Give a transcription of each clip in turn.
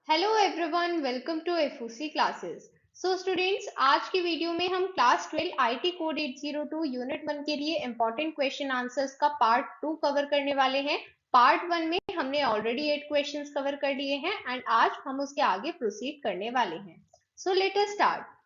Hello everyone, welcome to FOC classes. So students, आज की video में हम क्लास 12 आईटी कोड 802 यूनिट 1 के लिए इंपॉर्टेंट क्वेश्चन आंसर्स का पार्ट 2 कवर करने वाले हैं। पार्ट 1 में हमने ऑलरेडी 8 क्वेश्चंस कवर कर लिए हैं एंड आज हम उसके आगे प्रोसीड करने वाले हैं। So let us start.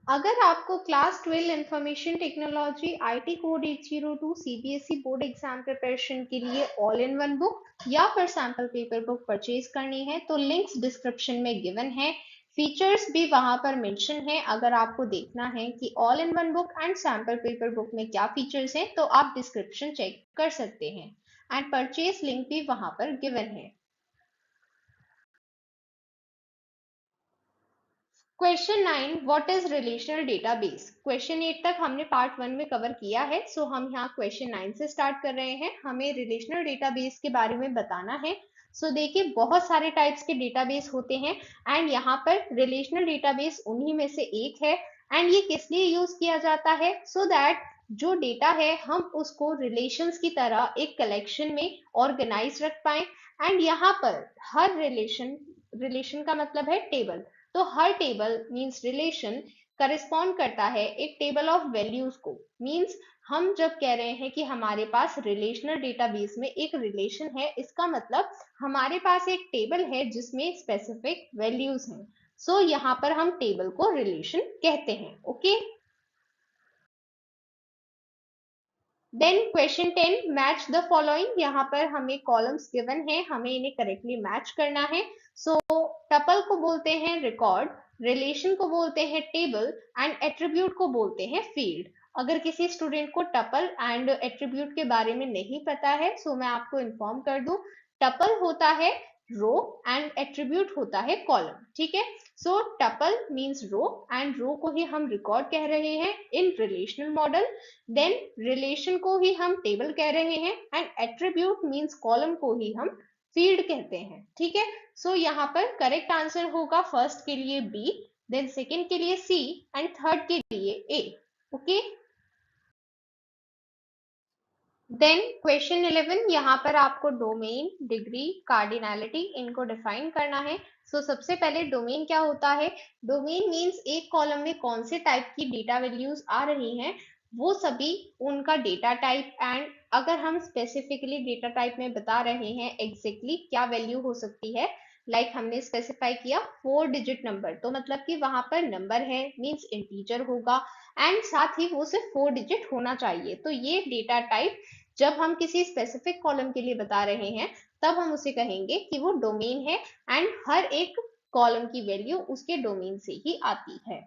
अगर आपको class 12 information technology IT code 802 CBSE board exam preparation के लिए ऑल इन वन बुक या फिर सैम्पल पेपर बुक परचेज करनी है तो लिंक्स डिस्क्रिप्शन में गिवन है। फीचर्स भी वहां पर मेंशन है। अगर आपको देखना है कि all in one book and sample paper book में क्या फीचर्स हैं तो आप डिस्क्रिप्शन चेक कर सकते हैं एंड परचेज लिंक भी वहां पर गिवन है। Question 9, what is relational database. Question 8 तक हमने पार्ट 1 में कवर किया है, सो हम यहाँ क्वेश्चन 9 से स्टार्ट कर रहे हैं। हमें रिलेशनल डेटाबेस के बारे में बताना है। सो देखिए, बहुत सारे टाइप्स के डेटाबेस होते हैं एंड यहाँ पर रिलेशनल डेटाबेस उन्हीं में से एक है। एंड ये किस लिए यूज किया जाता है? सो दैट जो डेटा है हम उसको रिलेशंस की तरह एक कलेक्शन में ऑर्गेनाइज रख पाए। एंड यहाँ पर हर रिलेशन का मतलब है टेबल। तो हर टेबल मींस रिलेशन करस्पॉन्ड करता है एक टेबल ऑफ वैल्यूज को। मींस हम जब कह रहे हैं कि हमारे पास रिलेशनल डेटाबेस में एक रिलेशन है, इसका मतलब हमारे पास एक टेबल है जिसमें स्पेसिफिक वैल्यूज हैं। सो यहाँ पर हम टेबल को रिलेशन कहते हैं। Okay. Then question 10, match the following. यहाँ पर हमें कॉलम्स गिवन है, हमें इन्हें करेक्टली मैच करना है। सो टपल को बोलते हैं रिकॉर्ड, रिलेशन को बोलते हैं टेबल एंड एट्रीब्यूट को बोलते हैं फील्ड। अगर किसी स्टूडेंट को टपल एंड एट्रीब्यूट के बारे में नहीं पता है सो मैं आपको इन्फॉर्म कर दूं, टपल होता है रो एंड एट्रीब्यूट होता है कॉलम। ठीक है। सो टपल मींस रो एंड रो को ही हम रिकॉर्ड कह रहे हैं इन रिलेशनल मॉडल। देन रिलेशन को ही हम टेबल कह रहे हैं एंड एट्रीब्यूट मींस कॉलम को ही हम फील्ड कहते हैं। ठीक है। सो यहाँ पर करेक्ट आंसर होगा फर्स्ट के लिए बी, देन सेकंड के लिए सी एंड थर्ड के लिए ए। ओके। देन क्वेश्चन 11, यहाँ पर आपको डोमेन, डिग्री, कार्डिनैलिटी इनको डिफाइन करना है। सबसे पहले डोमेन क्या होता है? डोमेन मींस एक कॉलम में कौन से टाइप की डेटा वैल्यूज आ रही हैं वो सभी उनका डेटा टाइप। एंड अगर हम स्पेसिफिकली डेटा टाइप में बता रहे हैं एग्जैक्टली क्या वैल्यू हो सकती है, लाइक हमने स्पेसिफाई किया 4 डिजिट नंबर, तो मतलब कि वहां पर नंबर है मींस इंटीजर होगा एंड साथ ही वो सिर्फ 4 डिजिट होना चाहिए। तो ये डेटा टाइप जब हम किसी स्पेसिफिक कॉलम के लिए बता रहे हैं तब हम उसे कहेंगे कि वो डोमेन है एंड हर एक कॉलम की वैल्यू उसके डोमेन से ही आती है।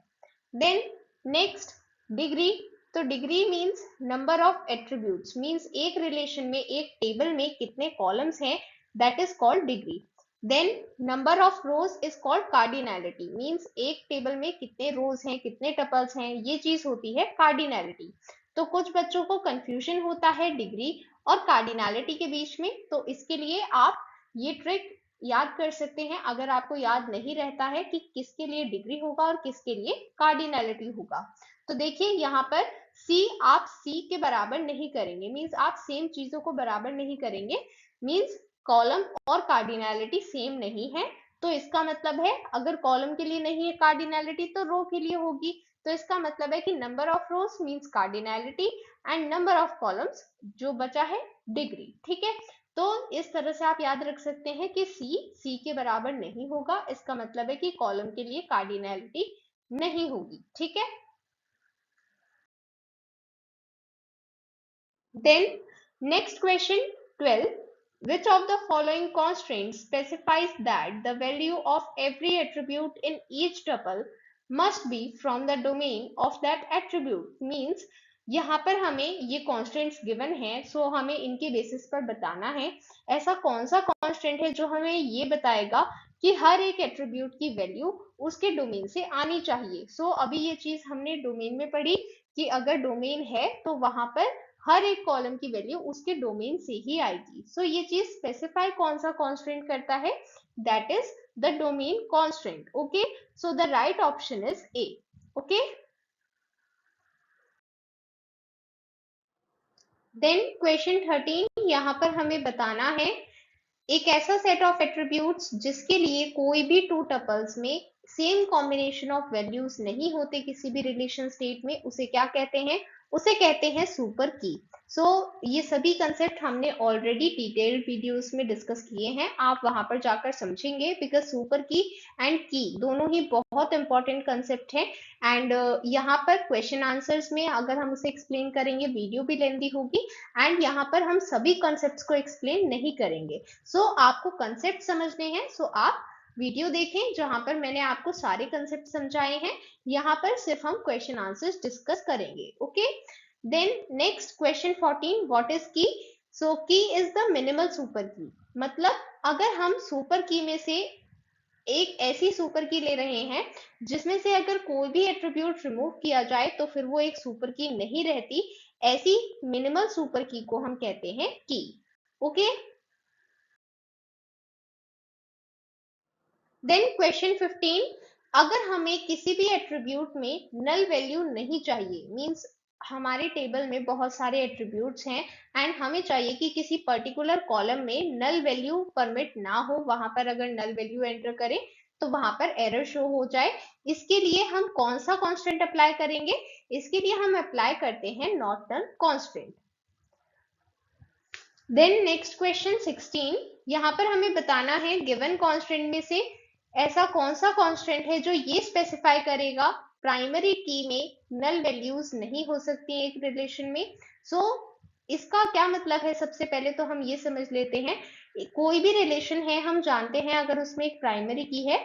Then next, degree. तो degree means number of attributes, means एक रिलेशन में एक टेबल में कितने कॉलम्स हैं, that is called degree. Then number of rows is called cardinality, means एक टेबल में कितने रोज हैं कितने टपल्स हैं, ये चीज होती है कार्डिनैलिटी। तो कुछ बच्चों को कंफ्यूजन होता है डिग्री और कार्डिनैलिटी के बीच में, तो इसके लिए आप ये ट्रिक याद कर सकते हैं। अगर आपको याद नहीं रहता है कि किसके लिए डिग्री होगा और किसके लिए कार्डिनैलिटी होगा, तो देखिए यहाँ पर सी आप सी के बराबर नहीं करेंगे, मींस आप सेम चीजों को बराबर नहीं करेंगे। मींस कॉलम और कार्डिनैलिटी सेम नहीं है, तो इसका मतलब है अगर कॉलम के लिए नहीं है कार्डिनैलिटी तो रो के लिए होगी। तो इसका मतलब है कि number of rose means cardinality and number of columns जो बचा है डिग्री। ठीक है। तो इस तरह से आप याद रख सकते हैं कि सी के बराबर नहीं होगा, इसका मतलब है कि कॉलम के लिए कार्डिनैलिटी नहीं होगी। ठीक है। Then next question 12, which of the following constraints specifies that the value of every attribute in each tuple must be from the domain of that attribute? Means यहाँ पर हमें ये constraints given है, सो हमें इनके बेसिस पर बताना है ऐसा कौन सा constraint है जो हमें ये बताएगा कि हर एक एट्रीब्यूट की वैल्यू उसके डोमेन से आनी चाहिए। अभी ये चीज हमने डोमेन में पढ़ी कि अगर डोमेन है तो वहां पर हर एक कॉलम की वैल्यू उसके डोमेन से ही आएगी। ये चीज स्पेसिफाई कौन सा कॉन्स्टेंट करता है? That is the domain constant. Okay. The right option is A. Okay. Then question 13, यहाँ पर हमें बताना है एक ऐसा सेट ऑफ एट्रीब्यूट्स जिसके लिए कोई भी टू टपल्स में सेम कॉम्बिनेशन ऑफ वैल्यूज नहीं होते किसी भी रिलेशन स्टेट में, उसे क्या कहते हैं? उसे कहते हैं सुपर की। सो ये सभी कंसेप्ट हमने ऑलरेडी डिटेल्ड वीडियोस में डिस्कस किए हैं, आप वहां पर जाकर समझेंगे, बिकॉज सुपर की एंड की दोनों ही बहुत इंपॉर्टेंट कंसेप्ट हैं। एंड यहाँ पर क्वेश्चन आंसर्स में अगर हम उसे एक्सप्लेन करेंगे वीडियो भी लेंदी होगी, एंड यहाँ पर हम सभी कॉन्सेप्ट्स को एक्सप्लेन नहीं करेंगे। सो आपको कंसेप्ट समझने हैं, सो आप वीडियो देखें जहां पर मैंने आपको सारे कंसेप्ट समझाए हैं। यहाँ पर सिर्फ हम क्वेश्चन आंसर्स डिस्कस करेंगे। Okay, then next question 14, what is key? So की इज द मिनिमल सुपर की। मतलब अगर हम सुपर की में से एक ऐसी सुपर की ले रहे हैं जिसमें से अगर कोई भी एट्रीब्यूट रिमूव किया जाए तो फिर वो एक सुपर की नहीं रहती, ऐसी मिनिमल सुपर की को हम कहते हैं की। ओके, देन क्वेश्चन 15, अगर हमें किसी भी एट्रीब्यूट में नल वैल्यू नहीं चाहिए, मींस हमारे टेबल में बहुत सारे एट्रीब्यूट्स हैं एंड हमें चाहिए कि किसी पर्टिकुलर कॉलम में नल वैल्यू परमिट ना हो, वहां पर अगर नल वैल्यू एंटर करें तो वहां पर एरर शो हो जाए, इसके लिए हम कौन सा कांस्टेंट अप्लाई करेंगे? इसके लिए हम अप्लाई करते हैं not null constant. Then next question 16, यहाँ पर हमें बताना है गिवन कांस्टेंट में से ऐसा कौन सा कांस्टेंट है जो ये स्पेसिफाई करेगा प्राइमरी की में नल वैल्यूज नहीं हो सकती एक रिलेशन में। सो इसका क्या मतलब है? सबसे पहले तो हम ये समझ लेते हैं, कोई भी रिलेशन है हम जानते हैं अगर उसमें एक प्राइमरी की है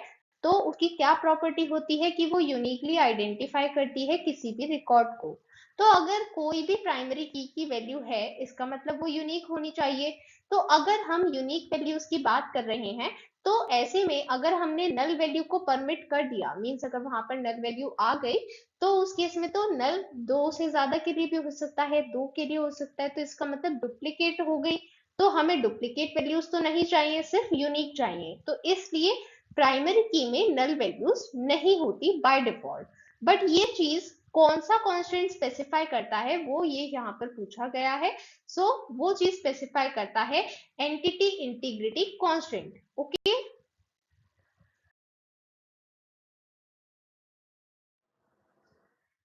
तो उसकी क्या प्रॉपर्टी होती है कि वो यूनिकली आइडेंटिफाई करती है किसी भी रिकॉर्ड को। तो अगर कोई भी प्राइमरी की वैल्यू है इसका मतलब वो यूनिक होनी चाहिए। तो अगर हम यूनिक वैल्यूज की बात कर रहे हैं तो ऐसे में अगर हमने नल वैल्यू को परमिट कर दिया, मीन्स अगर वहां पर नल वैल्यू आ गई, तो उस केस में तो नल दो से ज्यादा के लिए भी हो सकता है, दो के लिए हो सकता है, तो इसका मतलब डुप्लीकेट हो गई। तो हमें डुप्लीकेट वैल्यूज तो नहीं चाहिए, सिर्फ यूनिक चाहिए, तो इसलिए प्राइमरी की में नल वैल्यूज नहीं होती बाय डिफॉल्ट। बट ये चीज कौन सा कांस्टेंट स्पेसिफाई करता है वो ये यहाँ पर पूछा गया है। सो वो चीज स्पेसिफाई करता है entity integrity constant. Okay,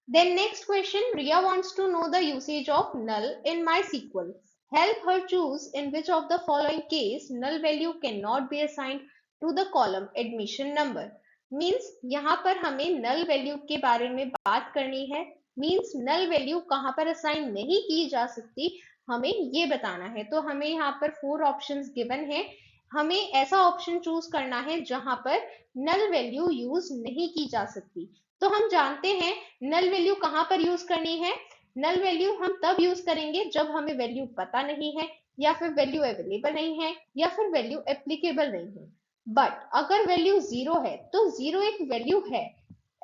then next question, Ria wants to know the usage of null in MySQL. Help her choose in which of the following case null value cannot be assigned to the column admission number. Means यहाँ पर हमें null value के बारे में बात करनी है, means null value कहाँ पर असाइन नहीं की जा सकती हमें ये बताना है। तो हमें यहाँ पर 4 ऑप्शंस गिवन है, हमें ऐसा ऑप्शन चूज करना है जहां पर नल वैल्यू यूज नहीं की जा सकती। तो हम जानते हैं नल वैल्यू कहां पर यूज करनी है। नल वैल्यू हम तब यूज करेंगे जब हमें वैल्यू पता नहीं है, या फिर वैल्यू अवेलेबल नहीं है, या फिर वैल्यू एप्लीकेबल नहीं है। बट अगर वैल्यू जीरो है तो जीरो एक वैल्यू है,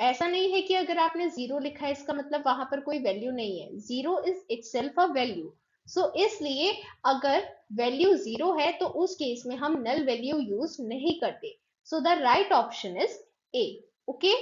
ऐसा नहीं है कि अगर आपने जीरो लिखा है इसका मतलब वहां पर कोई वैल्यू नहीं है, zero is itself a value. So इसलिए अगर वैल्यू जीरो है तो उस केस में हम नल वैल्यू यूज नहीं करते। So the right option is A. Okay,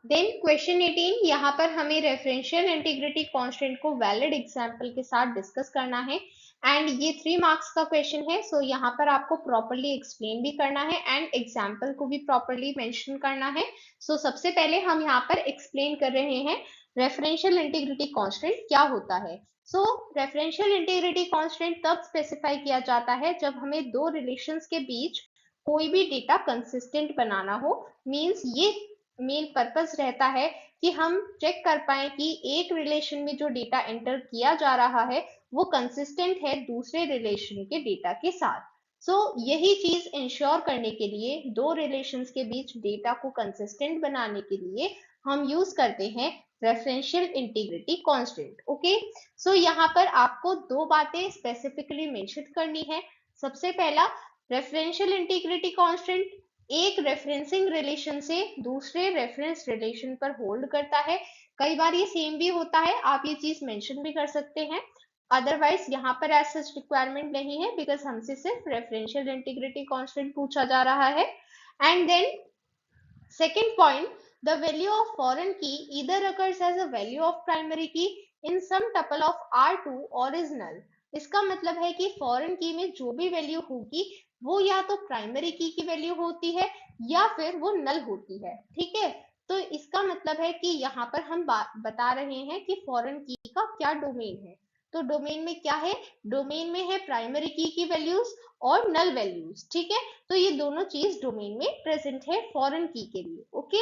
then question 18, यहाँ पर हमें रेफरेंशियल इंटीग्रिटी कांस्टेंट को वैलिड एग्जांपल के साथ डिस्कस करना है एंड ये 3 मार्क्स का क्वेश्चन है। सो यहाँ पर आपको प्रॉपरली एक्सप्लेन भी करना है एंड एग्जांपल को भी प्रॉपरली मेंशन करना है। सो सबसे पहले हम यहाँ पर एक्सप्लेन कर रहे हैं रेफरेंशियल इंटीग्रिटी कांस्टेंट क्या होता है। सो रेफरेंशियल इंटीग्रिटी कांस्टेंट तब स्पेसिफाई किया जाता है जब हमें दो रिलेशंस के बीच कोई भी डेटा कंसिस्टेंट बनाना हो। मींस ये मेन पर्पस रहता है कि हम चेक कर पाए कि एक रिलेशन में जो डेटा एंटर किया जा रहा है वो कंसिस्टेंट है दूसरे रिलेशन के डेटा के साथ। सो यही चीज इंश्योर करने के लिए, दो रिलेशंस के बीच डेटा को कंसिस्टेंट बनाने के लिए हम यूज करते हैं रेफरेंशियल इंटीग्रिटी कांस्टेंट। ओके, सो यहाँ पर आपको दो बातें स्पेसिफिकली मेंशन करनी है। सबसे पहला, रेफरेंशियल इंटीग्रिटी कांस्टेंट एक रेफरेंसिंग रिलेशन से दूसरे रेफरेंस रिलेशन पर होल्ड करता है। कई बार ये सेम भी होता है, आप ये चीज मेंशन भी कर सकते हैं, अदरवाइज यहाँ पर एज सच रिक्वायरमेंट नहीं है बिकॉज हमसे सिर्फ रेफरेंशियल इंटीग्रिटी कांस्टेंट पूछा जा रहा है। And then second point, the value of foreign key either occurs as a value of primary key in some tuple of R2 और इज नल। इसका मतलब है कि फॉरेन की में जो भी वैल्यू होगी वो या तो प्राइमरी की वैल्यू होती है या फिर वो नल होती है। ठीक है, तो इसका मतलब है कि यहाँ पर हम बता रहे हैं कि फॉरेन की का क्या डोमेन है। तो डोमेन में क्या है, डोमेन में है प्राइमरी की वैल्यूज और नल वैल्यूज। ठीक है, तो ये दोनों चीज डोमेन में प्रेजेंट है फॉरेन की के लिए। ओके,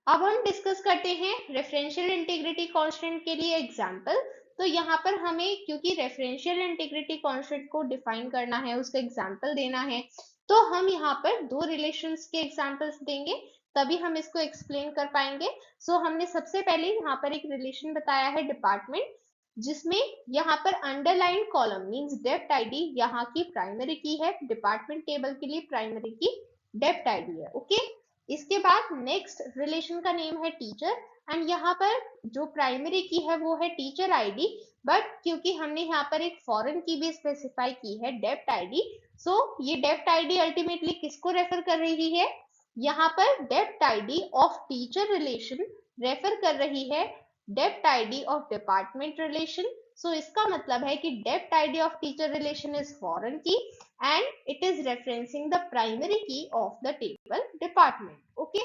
अब हम डिस्कस करते हैं रेफरेंशियल इंटीग्रिटी कांस्टेंट के लिए एग्जांपल। तो यहाँ पर हमें क्योंकि रेफरेंशियल इंटीग्रिटी कांस्टेंट को डिफाइन करना है, उसका एग्जांपल देना है, तो हम यहाँ पर दो रिलेशंस के एग्जांपल्स देंगे, तभी हम इसको एक्सप्लेन कर पाएंगे। सो हमने सबसे पहले यहाँ पर एक रिलेशन बताया है डिपार्टमेंट, जिसमें यहाँ पर underline column means depth ID यहाँ की प्राइमरी की है, डिपार्टमेंट टेबल के लिए प्राइमरी की डेप्थ आईडी है। ओके, इसके बाद नेक्स्ट रिलेशन का नेम है टीचर, एंड यहाँ पर जो प्राइमरी की है वो है टीचर आईडी, बट क्योंकि हमने यहाँ पर एक फॉरेन की भी स्पेसिफाई की है डेप्थ आईडी, सो ये डेप्थ आईडी अल्टीमेटली किसको रेफर कर रही है, यहाँ पर dept ID of teacher relation refer कर रही है dept ID of department relation. So इसका मतलब है कि dept ID of teacher relation is foreign key and it is referencing the primary key of the table department. Okay,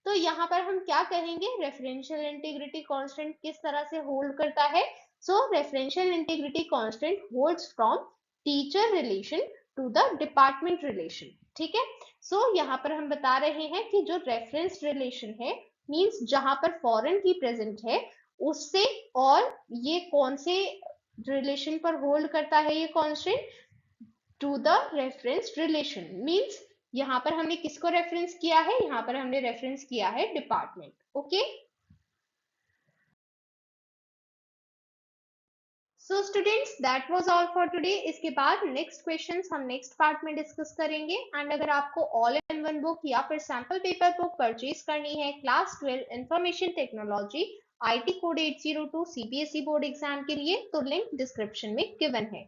तो यहाँ पर हम क्या कहेंगे, रेफरेंशियल इंटीग्रिटी कांस्टेंट किस तरह से होल्ड करता है। So referential integrity constant holds from teacher relation to the department relation. ठीक है, सो यहाँ पर हम बता रहे हैं कि जो रेफरेंस रिलेशन है मींस जहां पर फॉरेन की प्रेजेंट है उससे, और ये कौन से रिलेशन पर होल्ड करता है ये constant, to the reference relation means यहाँ पर हमने किसको रेफरेंस किया है, यहाँ पर हमने रेफरेंस किया है department. Okay, so students that was all for today. इसके बाद नेक्स्ट क्वेश्चंस हम नेक्स्ट पार्ट में डिस्कस करेंगे, एंड अगर आपको ऑल इन वन बुक या फिर सैंपल पेपर बुक परचेज करनी है class 12 information technology IT code 802 CBSE board exam के लिए, तो लिंक डिस्क्रिप्शन में गिवन है।